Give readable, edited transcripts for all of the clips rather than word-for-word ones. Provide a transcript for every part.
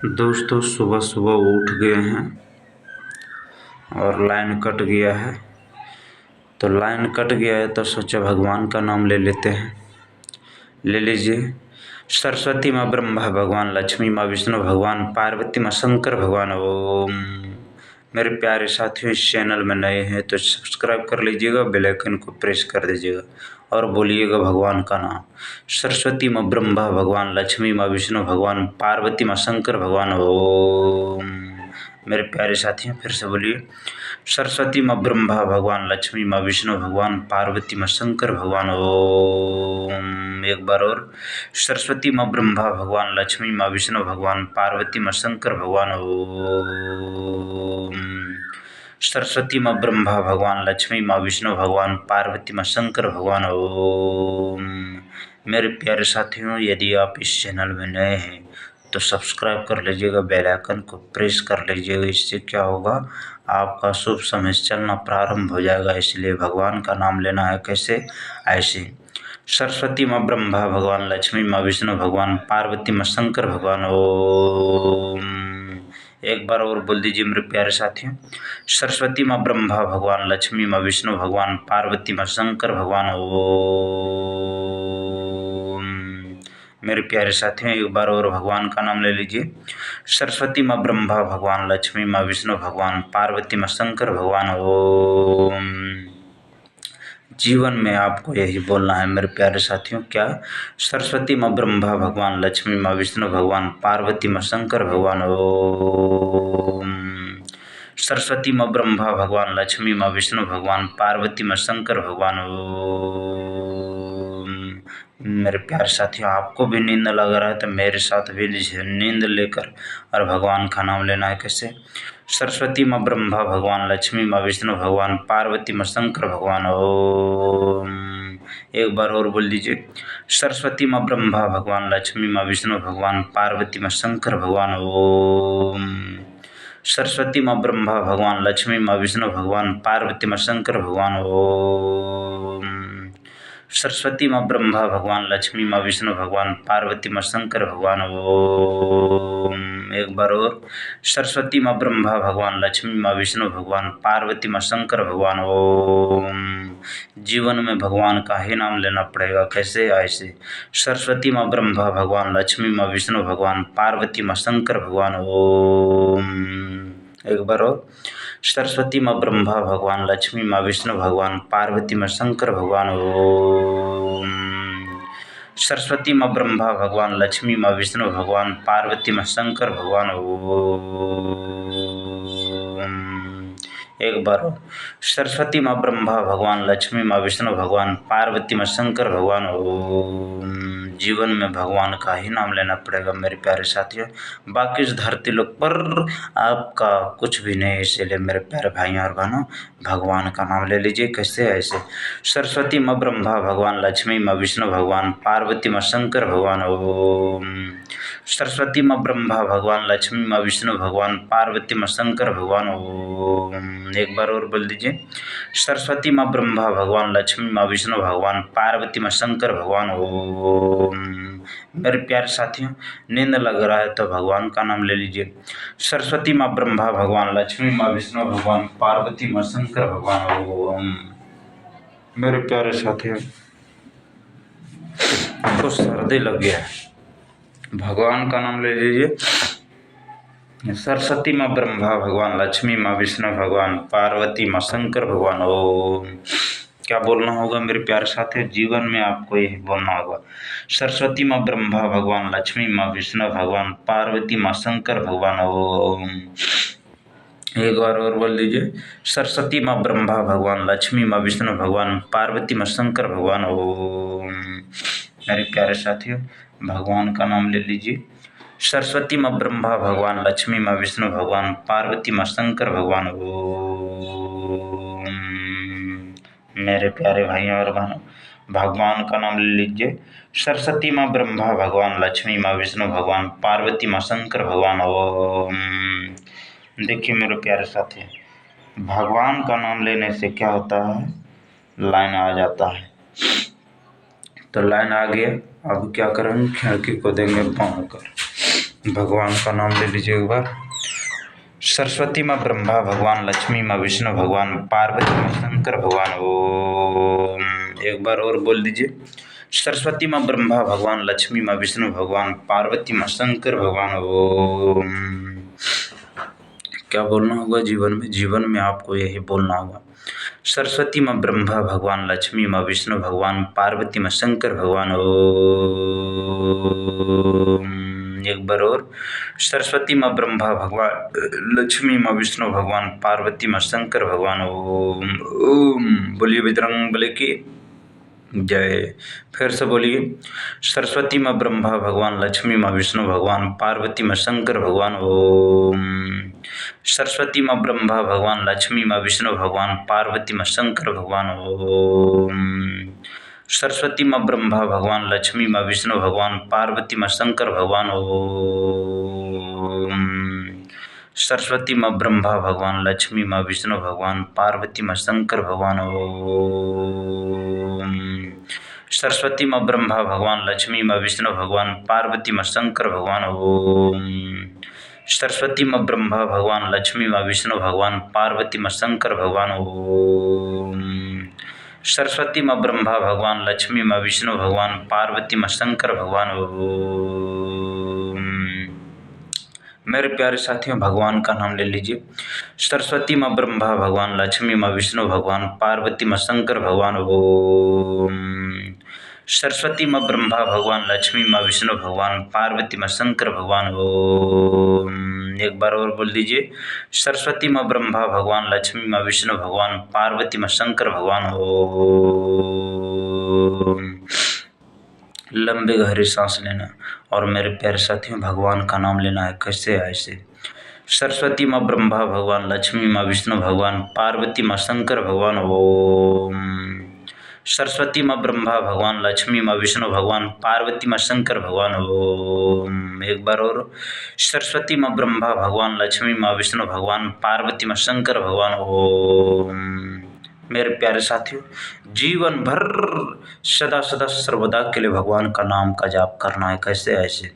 दोस्तों सुबह सुबह उठ गए हैं और लाइन कट गया है। तो लाइन कट गया है तो सोचा भगवान का नाम ले लेते हैं। ले लीजिए। सरस्वती माँ ब्रह्मा भगवान, लक्ष्मी माँ विष्णु भगवान, पार्वती माँ शंकर भगवान। ओम। मेरे प्यारे साथियों, इस चैनल में नए हैं तो सब्सक्राइब कर लीजिएगा, बेल आइकन को प्रेस कर दीजिएगा और बोलिएगा भगवान का नाम। सरस्वती माँ ब्रह्मा भगवान, लक्ष्मी माँ विष्णु भगवान, पार्वती माँ शंकर भगवान। ओम। मेरे प्यारे साथियों, फिर से बोलिए। सरस्वती माँ ब्रह्मा भगवान, लक्ष्मी माँ विष्णु भगवान, पार्वती माँ शंकर भगवान। ओम। एक बार और। सरस्वती माँ ब्रह्मा भगवान, लक्ष्मी माँ विष्णु भगवान, पार्वती माँ शंकर भगवान। ओम। सरस्वती माँ ब्रह्मा भगवान, लक्ष्मी माँ विष्णु भगवान, पार्वती माँ शंकर भगवान। ओम। मेरे प्यारे साथियों, यदि आप इस चैनल में नए हैं तो सब्सक्राइब कर लीजिएगा, बेल आइकन को प्रेस कर लीजिएगा। इससे क्या होगा, आपका शुभ समय चलना प्रारंभ हो जाएगा। इसलिए भगवान का नाम लेना है। कैसे? ऐसे। सरस्वती माँ ब्रह्मा भगवान, लक्ष्मी माँ विष्णु भगवान, पार्वती माँ शंकर भगवान। ओम। एक बार और बोल दीजिए मेरे प्यारे साथियों। सरस्वती माँ ब्रह्मा भगवान, लक्ष्मी माँ विष्णु भगवान, पार्वती माँ शंकर भगवान। ओम। मेरे प्यारे साथियों, एक बार और भगवान का नाम ले लीजिए। सरस्वती माँ ब्रह्मा भगवान, लक्ष्मी माँ विष्णु भगवान, पार्वती माँ शंकर भगवान। ओम। जीवन में आपको यही बोलना है मेरे प्यारे साथियों। क्या? सरस्वती माँ ब्रह्मा भगवान, लक्ष्मी माँ विष्णु भगवान, पार्वती माँ शंकर भगवान। ओम। सरस्वती माँ ब्रह्मा भगवान, लक्ष्मी माँ विष्णु भगवान, पार्वती माँ शंकर भगवान। ओम। मेरे प्यारे साथियों, आपको भी नींद लग रहा है तो मेरे साथ भी नींद लेकर और भगवान का नाम लेना है। कैसे? सरस्वती माँ ब्रह्मा भगवान, लक्ष्मी माँ विष्णु भगवान, पार्वती माँ शंकर भगवान। ओम। एक बार और बोल दीजिए। सरस्वती माँ ब्रह्मा भगवान, लक्ष्मी माँ विष्णु भगवान, पार्वती माँ शंकर भगवान। ओम। सरस्वती माँ ब्रह्मा भगवान, लक्ष्मी माँ विष्णु भगवान, पार्वती माँ शंकर भगवान। ओम। सरस्वती माँ ब्रह्मा भगवान, लक्ष्मी माँ विष्णु भगवान, पार्वती माँ शंकर भगवान। ओम। एक बार और। सरस्वती माँ ब्रह्मा भगवान, लक्ष्मी माँ विष्णु भगवान, पार्वती माँ शंकर भगवान। ओम। जीवन में भगवान का ही नाम लेना पड़ेगा। कैसे? ऐसे। सरस्वती माँ ब्रह्मा भगवान, लक्ष्मी माँ विष्णु भगवान, पार्वती माँ शंकर भगवान। ओम। एक बार और। सरस्वती माँ ब्रह्मा भगवान, लक्ष्मी माँ विष्णु भगवान, पार्वती माँ शंकर भगवान। ओम। सरस्वती माँ ब्रह्मा भगवान, लक्ष्मी माँ विष्णु भगवान, पार्वती माँ शंकर भगवान। ओम। एक बार और। सरस्वती माँ ब्रह्मा भगवान, लक्ष्मी माँ विष्णु भगवान, पार्वती माँ शंकर भगवान। ओम। जीवन में भगवान का ही नाम लेना पड़ेगा मेरे प्यारे साथियों। बाकी इस धरती लोक पर आपका कुछ भी नहीं है। इसीलिए मेरे प्यारे भाइयों और बहनों, भगवान का नाम ले लीजिए। कैसे? ऐसे। सरस्वती माँ ब्रह्मा भगवान, लक्ष्मी माँ विष्णु भगवान, पार्वती माँ शंकर भगवान। ओम। सरस्वती माँ ब्रह्मा भगवान, लक्ष्मी माँ विष्णु भगवान, पार्वती माँ शंकर भगवान। ओम। एक बार और बोल दीजिए। सरस्वती माँ ब्रह्मा भगवान, लक्ष्मी माँ विष्णु भगवान, पार्वती माँ शंकर भगवान। ओम। मेरे प्यारे साथियों, नींद लग रहा है तो भगवान का नाम ले लीजिए। सरस्वती माँ ब्रह्मा भगवान, लक्ष्मी माँ विष्णु भगवान, पार्वती माँ शंकर भगवान। ओम। मेरे प्यारे साथियों, तो सर्दी लग गया है, भगवान का नाम ले लीजिए। सरस्वती माँ ब्रह्मा भगवान, लक्ष्मी माँ विष्णु भगवान, पार्वती माँ शंकर भगवान। ओम। क्या बोलना होगा मेरे प्यारे साथियों? जीवन में आपको यही बोलना होगा। सरस्वती माँ ब्रह्मा भगवान, लक्ष्मी माँ विष्णु भगवान, पार्वती माँ शंकर भगवान। ओम। एक बार और बोल दीजिए। सरस्वती माँ ब्रह्मा भगवान, लक्ष्मी माँ विष्णु भगवान, पार्वती माँ शंकर भगवान। ओम। मेरे प्यारे साथियों, भगवान का नाम ले लीजिए। सरस्वती माँ ब्रह्मा भगवान, लक्ष्मी माँ विष्णु भगवान, पार्वती माँ शंकर भगवान। ओम। मेरे प्यारे भाइयों और बहनों, भगवान का नाम ले लीजिए। सरस्वती माँ ब्रह्मा भगवान, लक्ष्मी माँ विष्णु भगवान, पार्वती माँ शंकर भगवान। ओम। देखिए मेरे प्यारे साथी, भगवान का नाम लेने से क्या होता है, लाइन आ जाता है। तो लाइन आ गया, अब क्या करेंगे, खिड़की को देंगे बंद कर। भगवान का नाम ले लीजिए एक बार। सरस्वती माँ ब्रह्मा भगवान, लक्ष्मी माँ विष्णु भगवान, पार्वती माँ शंकर भगवान। ओम एक बार और बोल दीजिए। सरस्वती माँ ब्रह्मा भगवान, लक्ष्मी माँ विष्णु भगवान, पार्वती माँ शंकर भगवान। ओम। क्या बोलना होगा जीवन में आपको यही बोलना होगा। सरस्वती माँ ब्रह्मा भगवान, लक्ष्मी माँ विष्णु भगवान, पार्वती माँ शंकर भगवान। ओम एक बार और। सरस्वती माँ ब्रह्मा भगवान, लक्ष्मी माँ विष्णु भगवान, पार्वती माँ शंकर भगवान। ओम ओम बोलिए बजरंगबली की जय। फिर से बोलिए। सरस्वती माँ ब्रह्मा भगवान, लक्ष्मी माँ विष्णु भगवान, पार्वती माँ शंकर भगवान। ओम। सरस्वती माँ ब्रह्मा भगवान, लक्ष्मी माँ विष्णु भगवान, पार्वती माँ शंकर भगवान। ओम। सरस्वती माँ ब्रह्मा भगवान, लक्ष्मी माँ विष्णु भगवान, पार्वती माँ शंकर भगवान। ओम। सरस्वती माँ ब्रह्मा भगवान, लक्ष्मी माँ विष्णु भगवान, पार्वती माँ शंकर भगवान। ओम। सरस्वती माँ ब्रह्मा भगवान, लक्ष्मी माँ विष्णु भगवान, पार्वती माँ शंकर भगवान। ओम। सरस्वती माँ ब्रह्मा भगवान, लक्ष्मी माँ विष्णु भगवान, पार्वती माँ शंकर भगवान। ओम। सरस्वती माँ ब्रह्मा भगवान, लक्ष्मी माँ विष्णु भगवान, पार्वती माँ शंकर भगवान। ओम। मेरे प्यारे साथियों, भगवान का नाम ले लीजिए। सरस्वती माँ ब्रह्मा भगवान, लक्ष्मी माँ विष्णु भगवान, पार्वती माँ शंकर भगवान। ओम। सरस्वती माँ ब्रह्मा भगवान, लक्ष्मी माँ विष्णु भगवान, पार्वती माँ शंकर भगवान। ओम एक बार और बोल दीजिए। सरस्वती माँ ब्रह्मा भगवान, लक्ष्मी माँ विष्णु भगवान, पार्वती माँ शंकर भगवान। ओम। लंबे गहरी सांस लेना और मेरे प्यारे साथियों, भगवान का नाम लेना है। कैसे है ऐसे। सरस्वती माँ ब्रह्मा भगवान, लक्ष्मी माँ विष्णु भगवान, पार्वती माँ शंकर भगवान। ओम। सरस्वती माँ ब्रह्मा भगवान, लक्ष्मी माँ विष्णु भगवान, पार्वती माँ शंकर भगवान। ओम एक बार और। सरस्वती माँ ब्रह्मा भगवान, लक्ष्मी माँ विष्णु भगवान, पार्वती माँ शंकर भगवान। ओम। मेरे प्यारे साथियों, जीवन भर सदा सदा सर्वदा के लिए भगवान का नाम का जाप करना है। कैसे ऐसे।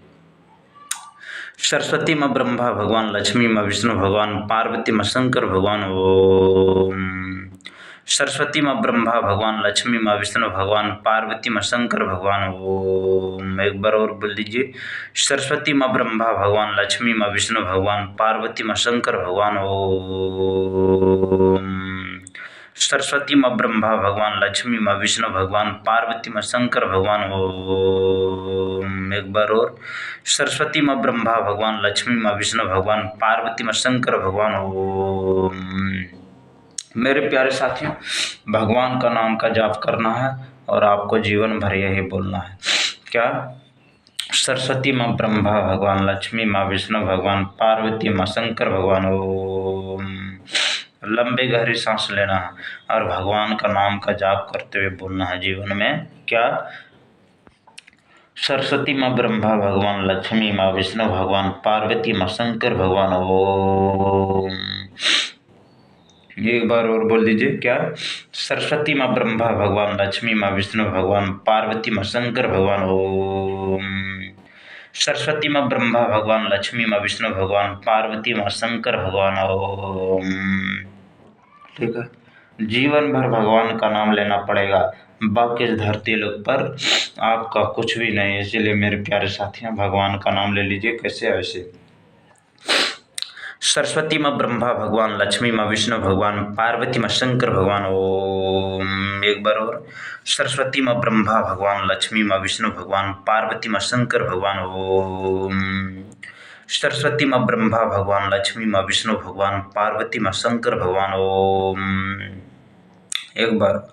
सरस्वती माँ ब्रह्मा भगवान, लक्ष्मी माँ विष्णु भगवान, पार्वती माँ शंकर भगवान। ओम। सरस्वती माँ ब्रह्मा भगवान, लक्ष्मी माँ विष्णु भगवान, पार्वती माँ शंकर भगवान। ओम एक बार और बोल दीजिए। सरस्वती माँ ब्रह्मा भगवान, लक्ष्मी माँ विष्णु भगवान, पार्वती माँ शंकर भगवान। ओम। सरस्वती माँ ब्रह्मा भगवान, लक्ष्मी माँ विष्णु भगवान, पार्वती माँ शंकर भगवान। ओम एक बार और। सरस्वती माँ ब्रह्मा भगवान, लक्ष्मी माँ विष्णु भगवान, पार्वती माँ शंकर भगवान। ओम। मेरे प्यारे साथियों, भगवान का नाम का जाप करना है और आपको जीवन भर यही बोलना है। क्या। सरस्वती माँ ब्रह्मा भगवान, लक्ष्मी माँ विष्णु भगवान, पार्वती माँ शंकर भगवान। ओम। लंबे गहरी सांस लेना है और भगवान का नाम का जाप करते हुए बोलना है जीवन में। क्या। सरस्वती माँ ब्रह्मा भगवान, लक्ष्मी माँ विष्णु भगवान, पार्वती माँ शंकर भगवान। ओम एक बार और बोल दीजिए। क्या। सरस्वती माँ ब्रह्मा भगवान, लक्ष्मी माँ विष्णु भगवान, पार्वती माँ शंकर भगवान। ओम। सरस्वती माँ ब्रह्मा भगवान, लक्ष्मी माँ विष्णु भगवान, पार्वती माँ शंकर भगवान। ओम। ठीक है। जीवन भर भगवान का नाम लेना पड़ेगा, बाकी इस धरती लोक पर आपका कुछ भी नहीं है। इसीलिए मेरे प्यारे साथियों, भगवान का नाम ले लीजिए। कैसे ऐसे। सरस्वती माँ ब्रह्मा भगवान, लक्ष्मी माँ विष्णु भगवान, पार्वती माँ शंकर भगवान। ओम एक बार और। सरस्वती माँ ब्रह्मा भगवान, लक्ष्मी माँ विष्णु भगवान, पार्वती माँ शंकर भगवान। ओम। सरस्वती माँ ब्रह्मा भगवान, लक्ष्मी माँ विष्णु भगवान, पार्वती माँ शंकर भगवान। ओम एक बार।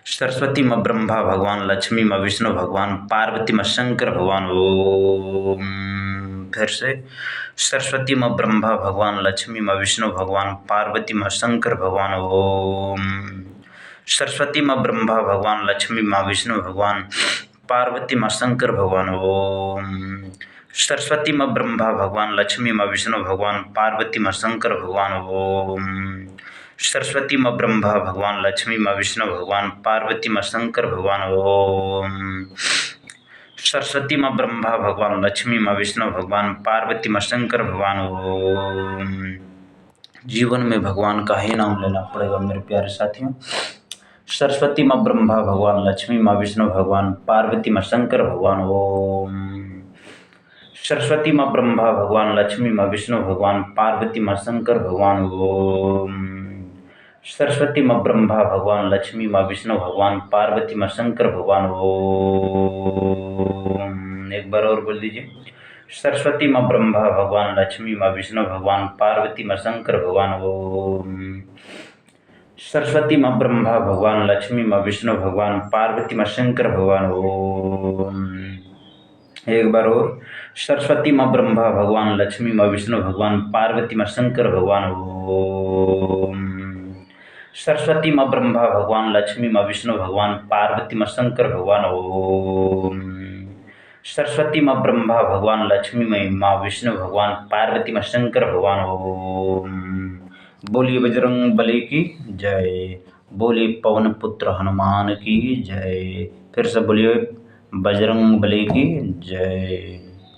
सरस्वती माँ ब्रह्मा भगवान, लक्ष्मी माँ विष्णु भगवान, पार्वती माँ शंकर भगवान। ओम फिर से। सरस्वती माँ ब्रह्मा भगवान, लक्ष्मी माँ विष्णु भगवान, पार्वती माँ शंकर भगवान। ओम। सरस्वती माँ ब्रह्मा भगवान, लक्ष्मी माँ विष्णु भगवान, पार्वती माँ शंकर भगवान। ओम। सरस्वती माँ ब्रह्मा भगवान, लक्ष्मी माँ विष्णु भगवान, पार्वती माँ शंकर भगवान। ओम। सरस्वती माँ ब्रह्मा भगवान, लक्ष्मी माँ विष्णु भगवान, पार्वती माँ शंकर भगवान। ओम। सरस्वती माँ ब्रह्मा भगवान, लक्ष्मी माँ विष्णु भगवान, पार्वती माँ शंकर भगवान। ओम। जीवन में भगवान का ही नाम लेना पड़ेगा मेरे प्यारे साथियों। सरस्वती माँ ब्रह्मा भगवान, लक्ष्मी माँ विष्णु भगवान, पार्वती माँ शंकर भगवान। ओम। सरस्वती माँ ब्रह्मा भगवान, लक्ष्मी माँ विष्णु भगवान, पार्वती माँ शंकर भगवान। ओम। सरस्वती माँ ब्रह्मा भगवान, लक्ष्मी माँ विष्णु भगवान, पार्वती माँ शंकर भगवान। ओम। एक बार और बोल दीजिए। सरस्वती माँ ब्रह्मा भगवान, लक्ष्मी माँ विष्णु भगवान, पार्वती माँ शंकर भगवान। ओम। सरस्वती माँ ब्रह्मा भगवान, लक्ष्मी माँ विष्णु भगवान, पार्वती माँ शंकर भगवान। ओम। एक बार और। सरस्वती माँ ब्रह्मा भगवान, लक्ष्मी माँ विष्णु भगवान, पार्वती माँ शंकर भगवान। ओम। सरस्वती माँ ब्रह्मा भगवान, लक्ष्मी माँ विष्णु भगवान, पार्वती माँ शंकर भगवान। ओम। सरस्वती माँ ब्रह्मा भगवान, लक्ष्मी माँ विष्णु भगवान, पार्वती माँ शंकर भगवान। ओम। बोलिए बजरंग बली की जय। बोलिए पवन पुत्र हनुमान की जय। फिर से बोलिए बजरंग बली की जय।